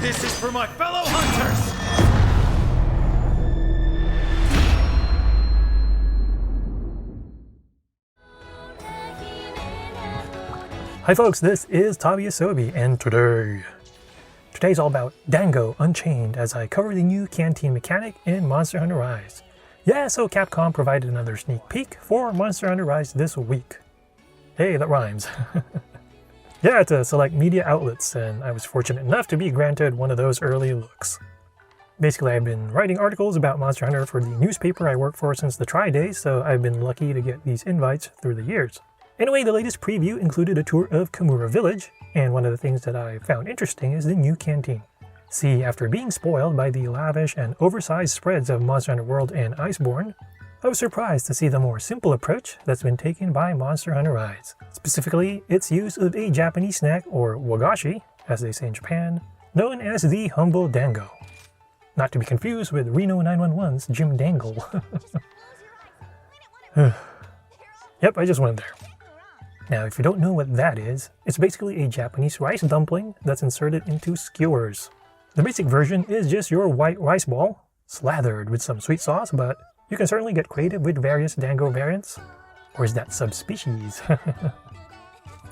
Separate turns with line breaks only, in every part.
This is for my fellow hunters!
Hi folks, this is Tabiasobi, and today's all about Dango Unchained as I cover the new Canteen mechanic in Monster Hunter Rise. Yeah, so Capcom provided another sneak peek for Monster Hunter Rise this week. Hey, that rhymes. Yeah, to select media outlets, and I was fortunate enough to be granted one of those early looks. Basically, I've been writing articles about Monster Hunter for the newspaper I work for since the Tri days, so I've been lucky to get these invites through the years. Anyway, the latest preview included a tour of Kamura Village, and one of the things that I found interesting is the new Canteen. See, after being spoiled by the lavish and oversized spreads of Monster Hunter World and Iceborne, I was surprised to see the more simple approach that's been taken by Monster Hunter Rise. Specifically, its use of a Japanese snack, or wagashi, as they say in Japan, known as the Humble Dango. Not to be confused with Reno 911's Jim Dangle. Yep, I just went there. Now, if you don't know what that is, it's basically a Japanese rice dumpling that's inserted into skewers. The basic version is just your white rice ball, slathered with some sweet sauce, but you can certainly get creative with various Dango variants. Or is that subspecies?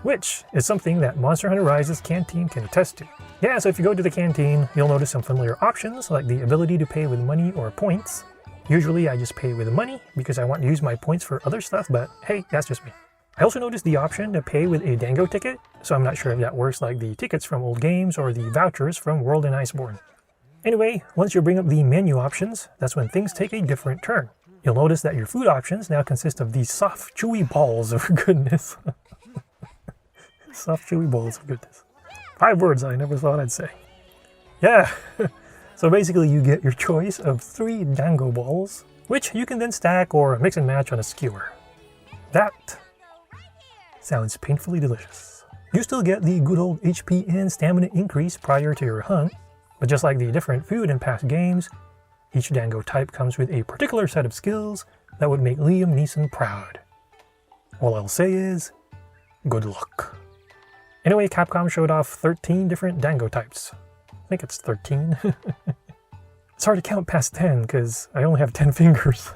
Which is something that Monster Hunter Rise's Canteen can attest to. Yeah, so if you go to the Canteen, you'll notice some familiar options like the ability to pay with money or points. Usually I just pay with money because I want to use my points for other stuff, but hey, that's just me. I also noticed the option to pay with a Dango ticket, so I'm not sure if that works like the tickets from old games or the vouchers from World and Iceborne. Anyway, once you bring up the menu options, that's when things take a different turn. You'll notice that your food options now consist of these soft, chewy balls of goodness. Soft, chewy balls of goodness. 5 words I never thought I'd say. Yeah, so basically you get your choice of 3 Dango balls, which you can then stack or mix and match on a skewer. That sounds painfully delicious. You still get the good old HP and stamina increase prior to your hunt, but just like the different food in past games, each Dango type comes with a particular set of skills that would make Liam Neeson proud. All I'll say is, good luck. Anyway, Capcom showed off 13 different Dango types. I think it's 13. It's hard to count past 10 because I only have 10 fingers.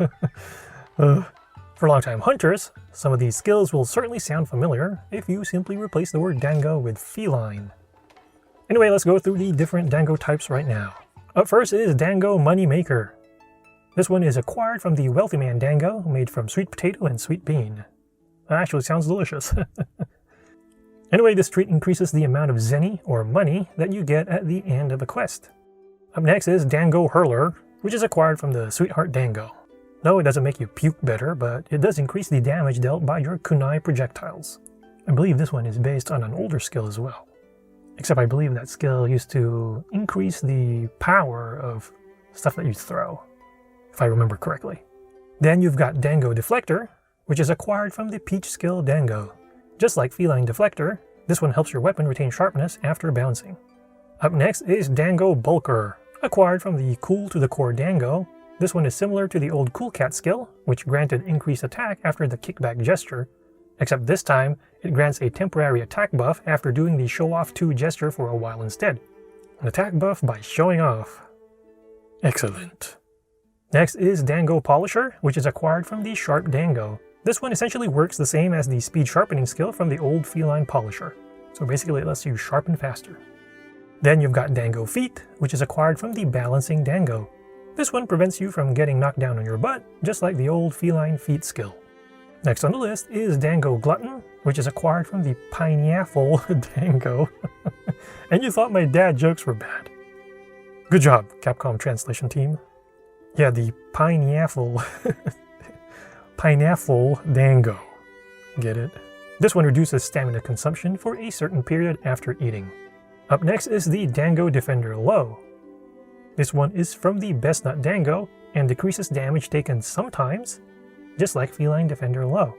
For longtime hunters, some of these skills will certainly sound familiar if you simply replace the word Dango with feline. Anyway, let's go through the different Dango types right now. Up first is Dango Moneymaker. This one is acquired from the Wealthy Man Dango, made from sweet potato and sweet bean. That actually sounds delicious. Anyway, this treat increases the amount of zenny, or money, that you get at the end of a quest. Up next is Dango Hurler, which is acquired from the Sweetheart Dango. No, it doesn't make you puke better, but it does increase the damage dealt by your kunai projectiles. I believe this one is based on an older skill as well. Except I believe that skill used to increase the power of stuff that you throw, if I remember correctly. Then you've got Dango Deflector, which is acquired from the Peach skill Dango. Just like Feline Deflector, this one helps your weapon retain sharpness after bouncing. Up next is Dango Bulker, acquired from the Cool to the Core Dango. This one is similar to the old Cool Cat skill, which granted increased attack after the kickback gesture, except this time it grants a temporary attack buff after doing the Show Off 2 gesture for a while instead. An attack buff by showing off. Excellent. Next is Dango Polisher, which is acquired from the Sharp Dango. This one essentially works the same as the speed sharpening skill from the old Feline Polisher, so basically it lets you sharpen faster. Then you've got Dango Feet, which is acquired from the Balancing Dango. This one prevents you from getting knocked down on your butt, just like the old Feline Feet skill. Next on the list is Dango Glutton, which is acquired from the Pineapple Dango. And you thought my dad jokes were bad. Good job, Capcom translation team. Yeah, the Pineapple... Pineapple Dango. Get it? This one reduces stamina consumption for a certain period after eating. Up next is the Dango Defender Low. This one is from the Best Nut Dango and decreases damage taken sometimes, just like Feline Defender Low.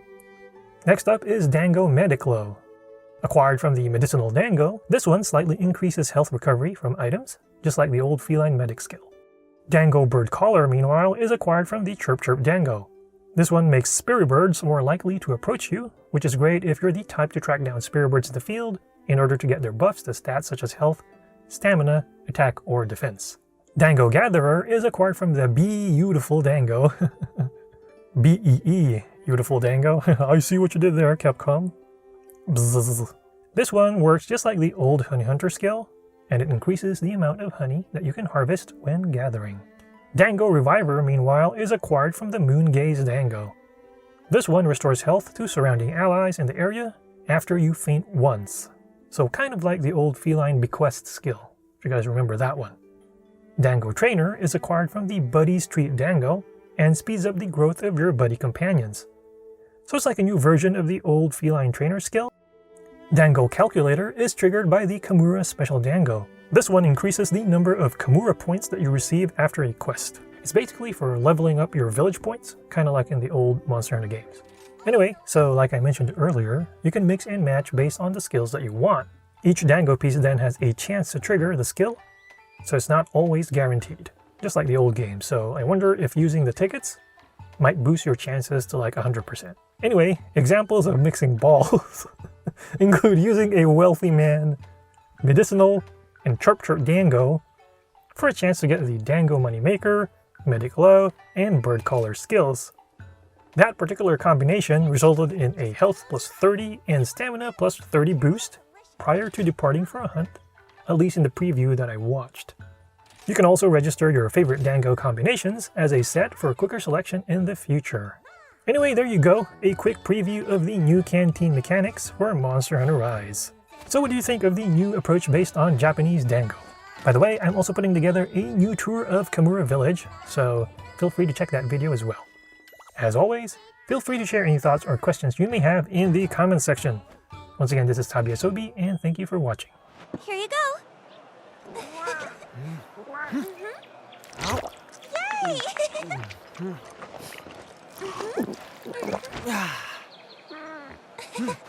Next up is Dango Medic Low. Acquired from the Medicinal Dango, this one slightly increases health recovery from items, just like the old Feline Medic skill. Dango Bird Collar, meanwhile, is acquired from the Chirp Chirp Dango. This one makes Spirit Birds more likely to approach you, which is great if you're the type to track down Spirit Birds in the field in order to get their buffs to stats such as health, stamina, attack, or defense. Dango Gatherer is acquired from the Beautiful Dango. B-E-E, Beautiful Dango. I see what you did there, Capcom. Bzzz. This one works just like the old Honey Hunter skill, and it increases the amount of honey that you can harvest when gathering. Dango Reviver, meanwhile, is acquired from the Moongaze Dango. This one restores health to surrounding allies in the area after you faint once. So kind of like the old Feline Bequest skill, if you guys remember that one. Dango Trainer is acquired from the Buddies Treat Dango and speeds up the growth of your buddy companions. So it's like a new version of the old Feline Trainer skill. Dango Calculator is triggered by the Kamura Special Dango. This one increases the number of Kamura points that you receive after a quest. It's basically for leveling up your village points, kind of like in the old Monster Hunter games. Anyway, so like I mentioned earlier, you can mix and match based on the skills that you want. Each Dango piece then has a chance to trigger the skill, so it's not always guaranteed, just like the old game. So I wonder if using the tickets might boost your chances to like 100%. Anyway, examples of mixing balls include using a Wealthy Man, Medicinal, and Chirp Chirp Dango for a chance to get the Dango Moneymaker, Medic Low, and Bird Caller skills. That particular combination resulted in a health plus 30 and stamina plus 30 boost prior to departing for a hunt, at least in the preview that I watched. You can also register your favorite Dango combinations as a set for quicker selection in the future. Anyway, there you go, a quick preview of the new Canteen mechanics for Monster Hunter Rise. So what do you think of the new approach based on Japanese Dango? By the way, I'm also putting together a new tour of Kamura Village, so feel free to check that video as well. As always, feel free to share any thoughts or questions you may have in the comments section. Once again, this is TabiaSobi, and thank you for watching.
Here you go. Yay!